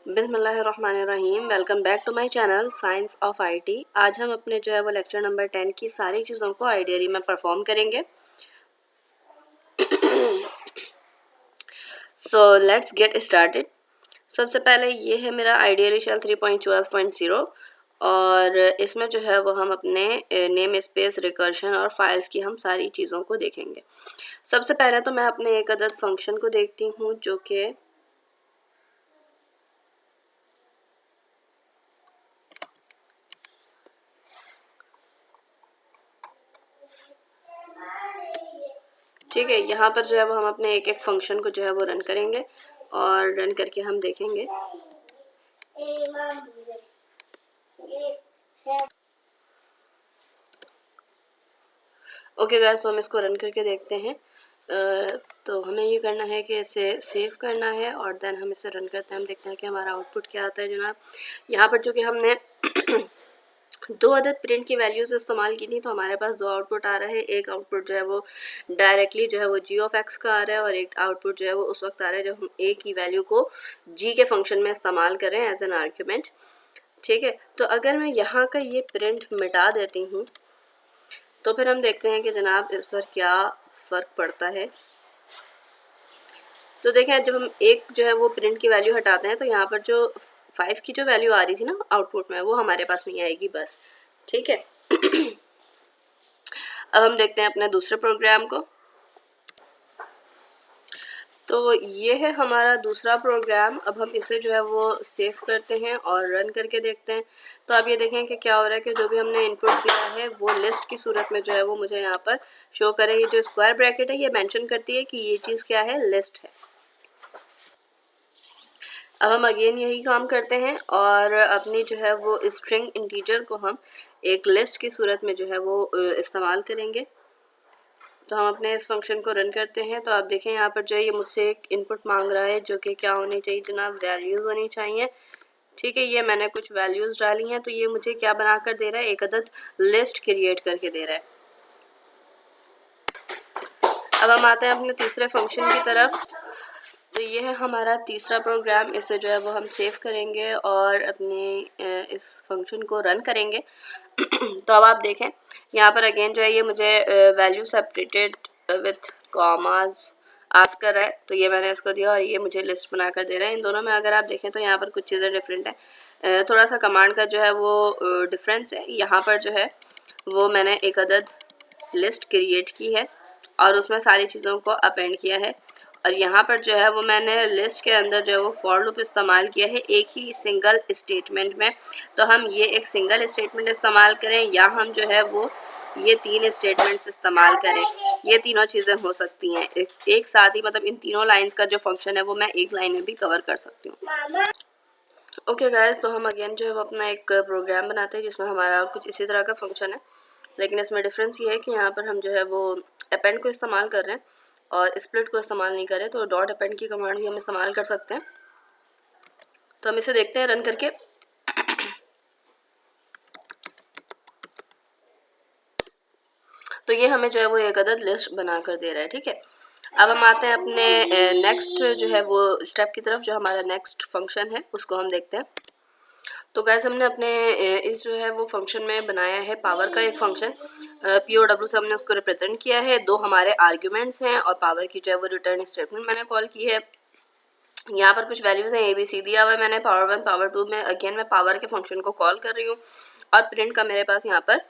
बिस्मिल्लाहिर्रहमानिर्रहीम। Welcome back to my channel science of IT. आज हम अपने जो है वो लेक्चर नंबर 10 की सारी चीज़ों को आइडियली में परफॉर्म करेंगे। So let's get started. सबसे पहले ये है मेरा आइडियली शेल 3.12.0 और इसमें जो है वो हम अपने नेम स्पेस रिकर्शन और फाइल्स की हम सारी चीज़ों को देखेंगे। सबसे पहले तो मैं अपने एक अदद फंक्शन को देखती हूँ जो कि ठीक है। यहाँ पर जो है वो हम अपने एक एक फंक्शन को जो है वो रन करेंगे और रन करके हम देखेंगे। ओके गाइस, तो हम इसको रन करके देखते हैं। तो हमें ये करना है कि इसे सेव करना है और देन हम इसे रन करते हैं। हम देखते हैं कि हमारा आउटपुट क्या आता है जनाब। यहाँ पर चूँकि हमने दो अदद प्रिंट की वैल्यूज़ इस्तेमाल की थी तो हमारे पास दो आउटपुट आ रहा है। एक आउटपुट जो है वो डायरेक्टली जो है वो जी ऑफ एक्स का आ रहा है और एक आउटपुट जो है वो उस वक्त आ रहा है जब हम ए की वैल्यू को जी के फंक्शन में इस्तेमाल करें एज एन आर्ग्यूमेंट। ठीक है, तो अगर मैं यहाँ का ये प्रिंट मिटा देती हूँ तो फिर हम देखते हैं कि जनाब इस पर क्या फ़र्क पड़ता है। तो देखें, जब हम एक जो है वो प्रिंट की वैल्यू हटाते हैं तो यहाँ पर जो 5 की जो वैल्यू आ रही थी ना आउटपुट में, वो हमारे पास नहीं आएगी बस। ठीक है। अब हम देखते हैं अपने दूसरे प्रोग्राम को। तो ये है हमारा दूसरा प्रोग्राम। अब हम इसे जो है वो सेव करते हैं और रन करके देखते हैं। तो आप ये देखें कि क्या हो रहा है कि जो भी हमने इनपुट दिया है वो लिस्ट की सूरत में जो है वो मुझे यहाँ पर शो करे। ये जो स्क्वायर ब्रैकेट है ये मेंशन करती है कि ये चीज़ क्या है, लिस्ट है। अब हम अगेन यही काम करते हैं और अपनी जो है वो स्ट्रिंग इंटीजर को हम एक लिस्ट की सूरत में जो है वो इस्तेमाल करेंगे। तो हम अपने इस फंक्शन को रन करते हैं। तो आप देखें यहाँ पर जो है ये मुझसे एक इनपुट मांग रहा है जो कि क्या होनी चाहिए जनाब, वैल्यूज़ होनी चाहिए। ठीक है, ये मैंने कुछ वैल्यूज़ डाली हैं तो ये मुझे क्या बना कर दे रहा है, एक अदद लिस्ट क्रिएट करके दे रहा है। अब हम आते हैं अपने तीसरे फंक्शन की तरफ। तो ये है हमारा तीसरा प्रोग्राम। इसे जो है वो हम सेव करेंगे और अपने इस फंक्शन को रन करेंगे। तो अब आप देखें यहाँ पर अगेन जो है ये मुझे value separated with commas ask कर रहा है। तो ये मैंने इसको दिया और ये मुझे लिस्ट बना कर दे रहा है। इन दोनों में अगर आप देखें तो यहाँ पर कुछ चीज़ें डिफरेंट है। थोड़ा सा कमांड का जो है वो डिफरेंस है। यहाँ पर जो है वो मैंने एक अदद लिस्ट क्रिएट की है और उसमें सारी चीज़ों को अपेंड किया है। और यहाँ पर जो है वो मैंने लिस्ट के अंदर जो है वो फॉर लूप इस्तेमाल किया है एक ही सिंगल स्टेटमेंट में। तो हम ये एक सिंगल स्टेटमेंट इस्तेमाल करें या हम जो है वो ये तीन स्टेटमेंट्स इस्तेमाल करें, ये तीनों चीज़ें हो सकती हैं एक साथ ही। मतलब इन तीनों लाइंस का जो फंक्शन है वो मैं एक लाइन में भी कवर कर सकती हूँ। ओके गाइस, तो हम अगेन जो है वो अपना एक प्रोग्राम बनाते हैं जिसमें हमारा कुछ इसी तरह का फंक्शन है, लेकिन इसमें डिफरेंस ये है कि यहाँ पर हम जो है वो अपेंड को इस्तेमाल कर रहे हैं और स्प्लिट को इस्तेमाल नहीं करें। तो डॉट अपेंड की कमांड भी हम इस्तेमाल कर सकते हैं। तो हम इसे देखते हैं रन करके। तो ये हमें जो है वो एक अदद लिस्ट बना कर दे रहा है। ठीक है, अब हम आते हैं अपने नेक्स्ट जो है वो स्टेप की तरफ। जो हमारा नेक्स्ट फंक्शन है उसको हम देखते हैं। तो गैस हमने अपने इस जो है वो फंक्शन में बनाया है पावर का एक फंक्शन। POW से हमने उसको रिप्रेजेंट किया है। दो हमारे आर्ग्यूमेंट्स हैं और पावर की जो है वो रिटर्न स्टेटमेंट मैंने कॉल की है। यहाँ पर कुछ वैल्यूज़ हैं ABC दिया हुआ है मैंने पावर 1 पावर 2 में। अगेन मैं पावर के फंक्शन को कॉल कर रही हूँ और प्रिंट का मेरे पास यहाँ पर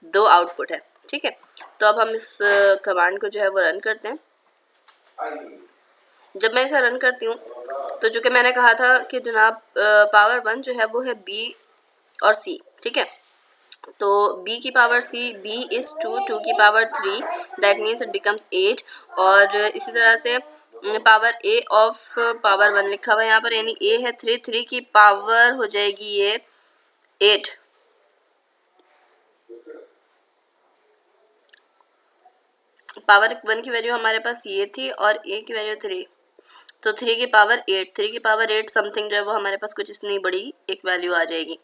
दो आउटपुट है। ठीक है, तो अब हम इस कमांड को जो है वो रन करते हैं। जब मैं इसे रन करती हूँ तो जो कि मैंने कहा था कि जनाब पावर 1 जो है वो है B और C। ठीक है, तो B की पावर C, B इज़ 2, 2 की power 3, that means it becomes 8। और इसी तरह से पावर A ऑफ पावर 1 लिखा हुआ है यहाँ पर, यानी A है 3, 3 की पावर हो जाएगी ये 8। पावर 1 की वैल्यू हमारे पास ये थी और A की वैल्यू 3, तो 3 की पावर 8, 3 की पावर 8 समथिंग जो है वो हमारे पास कुछ इतनी बड़ी एक वैल्यू आ जाएगी।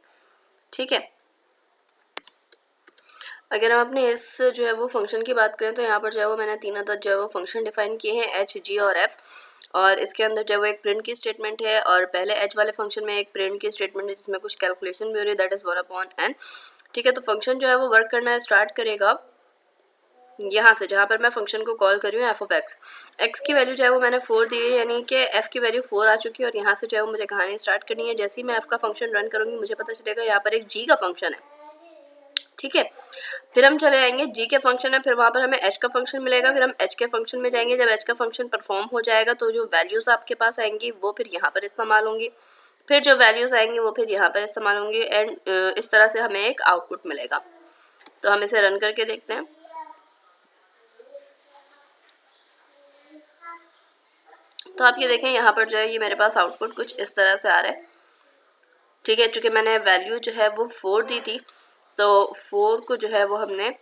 ठीक है, अगर हम अपने इस जो है वो फंक्शन की बात करें तो यहाँ पर जो है वो मैंने तीन अदद जो है वो फंक्शन डिफाइन किए हैं H, G और F। और इसके अंदर जो है वो एक प्रिंट की स्टेटमेंट है, और पहले एच वाले फंक्शन में एक प्रिंट की स्टेटमेंट है जिसमें कुछ कैलकुलेशन भी हो रही है, दैट इज़ 1/n। ठीक है, तो फंक्शन जो है वो वर्क करना स्टार्ट करेगा यहाँ से, जहाँ पर मैं फंक्शन को कॉल कर रही हूँ f(x). x की वैल्यू जो है वो मैंने 4 दी है, यानी कि f की वैल्यू 4 आ चुकी है, और यहाँ से जो है वो मुझे कहानी स्टार्ट करनी है। जैसे ही मैं f का फंक्शन रन करूँगी मुझे पता चलेगा यहाँ पर एक g का फंक्शन है। ठीक है, फिर हम चले आएंगे g के फंक्शन है, फिर वहाँ पर हमें h का फंक्शन मिलेगा, फिर हम h के फंक्शन में जाएंगे। जब h का फंक्शन परफॉर्म हो जाएगा तो जो वैल्यूज़ आपके पास आएंगी वो फिर यहाँ पर इस्तेमाल होंगी, फिर जो वैल्यूज़ आएंगी वो फिर यहाँ पर इस्तेमाल होंगी, एंड इस तरह से हमें एक आउटपुट मिलेगा। तो हम इसे रन करके देखते हैं। तो आप ये देखें यहाँ पर जो है ये मेरे पास आउटपुट कुछ इस तरह से आ रहा है। ठीक है, चूँकि मैंने वैल्यू जो है वो 4 दी थी, तो 4 को जो है वो हमने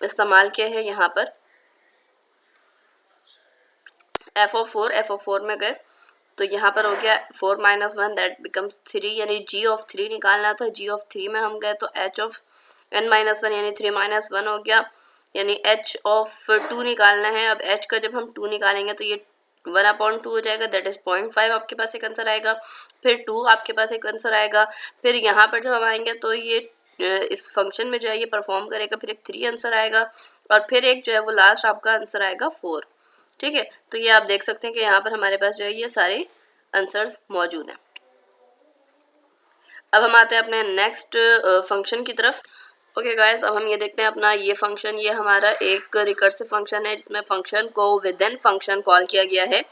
इस्तेमाल किया है यहाँ पर f(4) में गए, तो यहाँ पर हो गया 4 - 1 दैट बिकम्स 3, यानी g(3) निकालना था। g(3) में हम गए तो h(n - 1) यानी 3 - 1 हो गया, यानी h(2) निकालना है। अब h का जब हम 2 निकालेंगे तो ये 1/2 हो जाएगा, दैट इज़ 0.5 आपके पास एक आंसर आएगा। फिर 2 आपके पास एक आंसर आएगा। फिर यहाँ पर जब हम आएंगे तो ये इस फंक्शन में जो है ये परफॉर्म करेगा, फिर एक 3 आंसर आएगा, और फिर एक जो है वो लास्ट आपका आंसर आएगा 4। ठीक है, तो ये आप देख सकते हैं कि यहाँ पर हमारे पास जो है ये सारे आंसर्स मौजूद हैं। अब हम आते हैं अपने नेक्स्ट फंक्शन की तरफ। ओके गाइस, अब हम ये देखते हैं अपना ये फंक्शन, ये हमारा एक रिकर्सिव फंक्शन है जिसमें फंक्शन को विद इन फंक्शन कॉल किया गया है।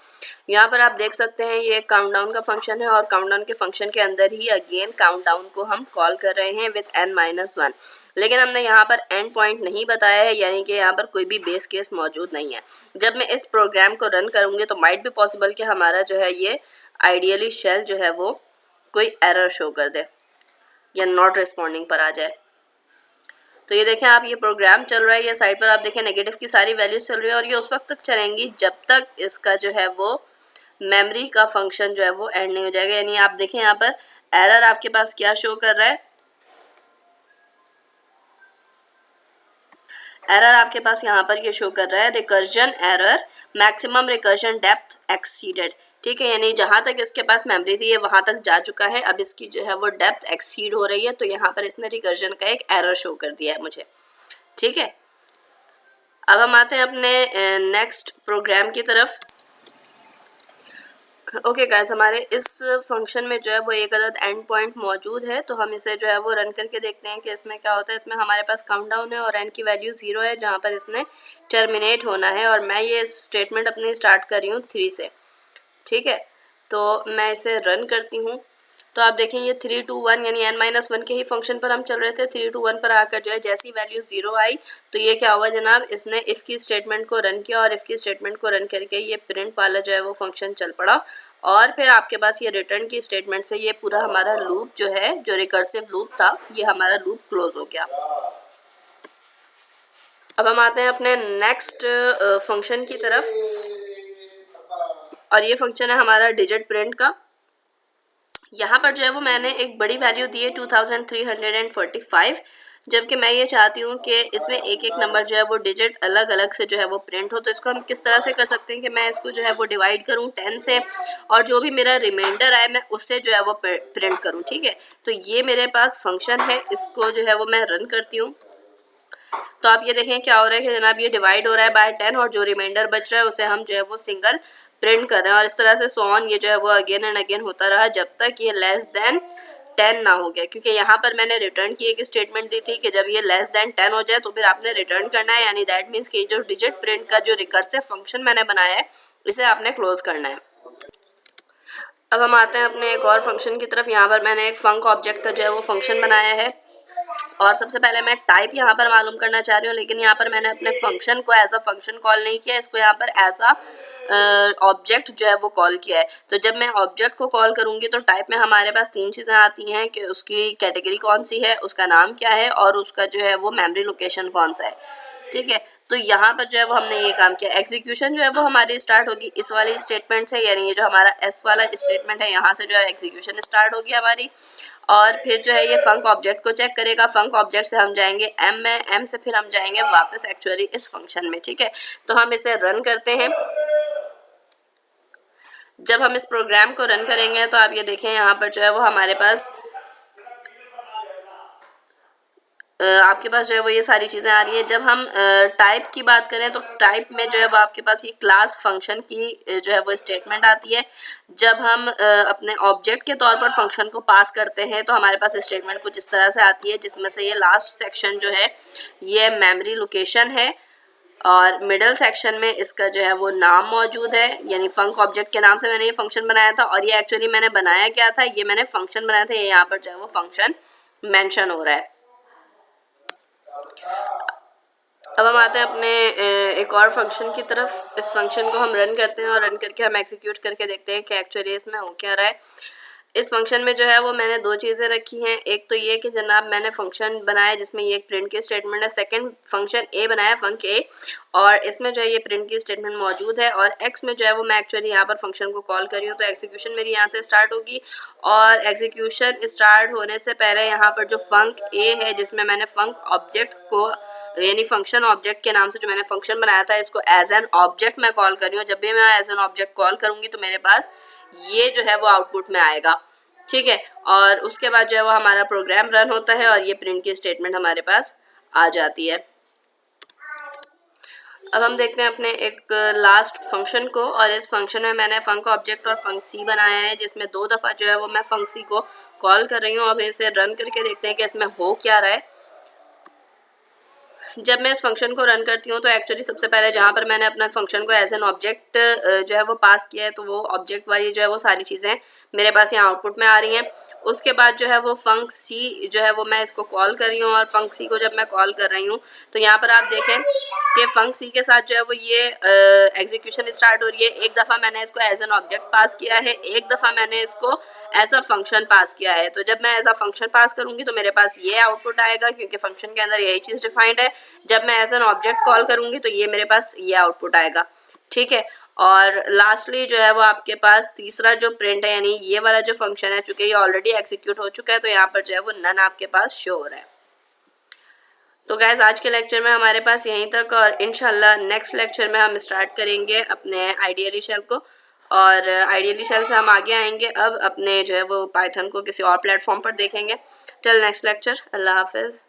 यहाँ पर आप देख सकते हैं ये काउंटडाउन का फंक्शन है, और काउंटडाउन के फंक्शन के अंदर ही अगेन काउंटडाउन को हम कॉल कर रहे हैं विद n-1। लेकिन हमने यहाँ पर एंड पॉइंट नहीं बताया है, यानी कि यहाँ पर कोई भी बेस केस मौजूद नहीं है। जब मैं इस प्रोग्राम को रन करूँगी तो माइट भी पॉसिबल कि हमारा जो है ये आइडियली शेल जो है वो कोई एरर शो कर दे या नॉट रिस्पॉन्डिंग पर आ जाए। तो ये देखें आप, ये प्रोग्राम चल रहा है, ये साइड पर आप देखें नेगेटिव की सारी वैल्यूज चल रही है, और ये उस वक्त तक चलेंगी जब तक इसका जो है वो मेमोरी का फंक्शन जो है वो एंड नहीं हो जाएगा। यानी आप देखें यहाँ पर एरर आपके पास क्या शो कर रहा है, एरर आपके पास यहाँ पर ये शो कर रहा है recursion error, maximum recursion depth exceeded. ठीक है, यानी जहाँ तक इसके पास मेमोरी थी ये वहाँ तक जा चुका है, अब इसकी जो है वो डेप्थ एक्सीड हो रही है, तो यहाँ पर इसने रिकर्जन का एक एरर शो कर दिया है मुझे। ठीक है, अब हम आते हैं अपने नेक्स्ट प्रोग्राम की तरफ। ओके गाइस, हमारे इस फंक्शन में जो है वो एक अदद एंड पॉइंट मौजूद है, तो हम इसे जो है वो रन करके देखते हैं कि इसमें क्या होता है। इसमें हमारे पास काउंटडाउन है और एन की वैल्यू 0 है, जहाँ पर इसने टर्मिनेट होना है, और मैं ये स्टेटमेंट अपनी स्टार्ट कर रही हूँ 3 से। ठीक है, तो मैं इसे रन करती हूँ, तो आप देखें ये 3 to 1 यानी n-1 के ही फंक्शन पर हम चल रहे थे। 3 to 1 पर आकर जो है जैसी वैल्यू 0 आई तो ये क्या हुआ जनाब, इसने इफ़ की स्टेटमेंट को रन किया, और इफ़ की स्टेटमेंट को रन करके ये प्रिंट वाला जो है वो फंक्शन चल पड़ा, और फिर आपके पास ये रिटर्न की स्टेटमेंट से ये पूरा हमारा लूप जो है, जो रिकर्सिव लूप था, ये हमारा लूप क्लोज हो गया। अब हम आते हैं अपने नेक्स्ट फंक्शन की तरफ, और ये फंक्शन है हमारा डिजिट प्रिंट का। यहाँ पर जो है वो मैंने एक बड़ी वैल्यू दी है 2345, जबकि मैं ये चाहती हूँ कि इसमें एक एक नंबर जो है वो डिजिट अलग अलग से जो है वो प्रिंट हो। तो इसको हम किस तरह से कर सकते हैं कि मैं इसको जो है वो डिवाइड करूँ 10 से, और जो भी मेरा रिमाइंडर आए मैं उससे जो है वो प्रिंट करूँ। ठीक है, तो ये मेरे पास फंक्शन है, इसको जो है वो मैं रन करती हूँ। तो आप ये देखें क्या हो रहा है कि जनाब ये डिवाइड हो रहा है बाय 10, और जो रिमाइंडर बच रहा है उसे हम जो है वो सिंगल प्रिंट कर रहे हैं, और इस तरह से सो ऑन ये जो है वो अगेन एंड अगेन होता रहा जब तक ये लेस देन 10 ना हो गया। क्योंकि यहाँ पर मैंने रिटर्न की एक स्टेटमेंट दी थी कि जब ये लेस देन 10 हो जाए तो फिर आपने रिटर्न करना है, यानी दैट मीन्स कि जो डिजिट प्रिंट का जो रिकर्सिव फंक्शन मैंने बनाया है इसे आपने क्लोज करना है। अब हम आते हैं अपने एक और फंक्शन की तरफ। यहाँ पर मैंने एक फंक ऑब्जेक्ट का जो है वो फंक्शन बनाया है, और सबसे पहले मैं टाइप यहाँ पर मालूम करना चाह रही हूँ, लेकिन यहाँ पर मैंने अपने फंक्शन को एज अ फंक्शन कॉल नहीं किया, इसको यहाँ पर एज अ ऑब्जेक्ट जो है वो कॉल किया है। तो जब मैं ऑब्जेक्ट को कॉल करूँगी तो टाइप में हमारे पास 3 चीज़ें आती हैं कि उसकी कैटेगरी कौन सी है, उसका नाम क्या है, और उसका जो है वो मेमोरी लोकेशन कौन सा है। ठीक है, तो यहाँ पर जो है वो हमने ये काम किया। एग्जीक्यूशन जो है वो हमारी स्टार्ट होगी इस वाली स्टेटमेंट से, यानी ये जो हमारा एस वाला स्टेटमेंट है यहाँ से जो है एग्जीक्यूशन स्टार्ट होगी हमारी, और फिर जो है ये फंक ऑब्जेक्ट को चेक करेगा। फंक ऑब्जेक्ट से हम जाएंगे एम में, एम से फिर हम जाएंगे वापस एक्चुअली इस फंक्शन में। ठीक है, तो हम इसे रन करते हैं। जब हम इस प्रोग्राम को रन करेंगे तो आप ये देखें यहाँ पर जो है वो हमारे पास आपके पास जो है वो ये सारी चीज़ें आ रही है। जब हम टाइप की बात करें तो टाइप में जो है वो आपके पास ये क्लास फंक्शन की जो है वो स्टेटमेंट आती है। जब हम अपने ऑब्जेक्ट के तौर पर फंक्शन को पास करते हैं तो हमारे पास स्टेटमेंट कुछ इस तरह से आती है, जिसमें से ये लास्ट सेक्शन जो है ये मेमोरी लोकेशन है और मिडल सेक्शन में इसका जो है वो नाम मौजूद है, यानी फंक ऑब्जेक्ट के नाम से मैंने ये फंक्शन बनाया था। और ये एक्चुअली मैंने बनाया क्या था, ये मैंने फंक्शन बनाया था, ये यहाँ पर जो है वो फंक्शन मेंशन हो रहा है। अब हम आते हैं अपने एक और फंक्शन की तरफ। इस फंक्शन को हम रन करते हैं और रन करके हम एग्जीक्यूट करके देखते हैं कि एक्चुअली इसमें हो क्या रहा है। इस फंक्शन में जो है वो मैंने दो चीज़ें रखी हैं। एक तो ये कि जनाब मैंने फंक्शन बनाया जिसमें ये एक प्रिंट की स्टेटमेंट है। सेकंड फंक्शन ए बनाया, फंक ए, और इसमें जो है ये प्रिंट की स्टेटमेंट मौजूद है। और एक्स में जो है वो मैं एक्चुअली यहाँ पर फंक्शन को कॉल कर रही हूँ, तो एग्जीक्यूशन मेरी यहाँ से स्टार्ट होगी। और एग्जीक्यूशन स्टार्ट होने से पहले यहाँ पर जो फंक ए है जिसमें मैंने फंक ऑब्जेक्ट को यानी फंक्शन ऑब्जेक्ट के नाम से जो मैंने फंक्शन बनाया था इसको एज एन ऑब्जेक्ट मैं कॉल कर रही हूँ। जब भी मैं एज एन ऑब्जेक्ट कॉल करूँगी तो मेरे पास ये जो है वो आउटपुट में आएगा, ठीक है। और उसके बाद जो है वो हमारा प्रोग्राम रन होता है और ये प्रिंट की स्टेटमेंट हमारे पास आ जाती है। अब हम देखते हैं अपने एक लास्ट फंक्शन को, और इस फंक्शन में मैंने फंक ऑब्जेक्ट और फंक सी बनाया है जिसमें 2 दफ़ा जो है वो मैं फंक सी को कॉल कर रही हूँ। अब इसे रन करके देखते हैं कि इसमें हो क्या रहा है। जब मैं इस फंक्शन को रन करती हूँ तो एक्चुअली सबसे पहले जहाँ पर मैंने अपना फंक्शन को एज एन ऑब्जेक्ट जो है वो पास किया है तो वो ऑब्जेक्ट वाली जो है वो सारी चीज़ें मेरे पास यहाँ आउटपुट में आ रही हैं। उसके बाद जो है वो फंक सी जो है वो मैं इसको कॉल कर रही हूँ, और फंक सी को जब मैं कॉल कर रही हूँ तो यहाँ पर आप देखें कि फंक सी के साथ जो है वो ये एग्जीक्यूशन स्टार्ट हो रही है। एक दफ़ा मैंने इसको एज एन ऑब्जेक्ट पास किया है, एक दफ़ा मैंने इसको एज अ फंक्शन पास किया है। तो जब मैं एज अ फंक्शन पास करूँगी तो मेरे पास ये आउटपुट आएगा, क्योंकि फंक्शन के अंदर यही चीज़ डिफाइंड है। जब मैं एज एन ऑब्जेक्ट कॉल करूँगी तो ये मेरे पास ये आउटपुट आएगा, ठीक है। और लास्टली जो है वो आपके पास तीसरा जो प्रिंट है, यानी ये वाला जो फंक्शन है, चूँकि ये ऑलरेडी एग्जीक्यूट हो चुका है तो यहाँ पर जो है वो नन आपके पास शो हो रहा है। तो गैस आज के लेक्चर में हमारे पास यहीं तक, और इंशाल्लाह नेक्स्ट लेक्चर में हम स्टार्ट करेंगे अपने आइडियली शेल को, और आइडियली शेल से हम आगे आएंगे अब अपने जो है वो पाइथन को किसी और प्लेटफॉर्म पर देखेंगे। टिल नेक्स्ट लेक्चर, अल्लाह हाफिज़।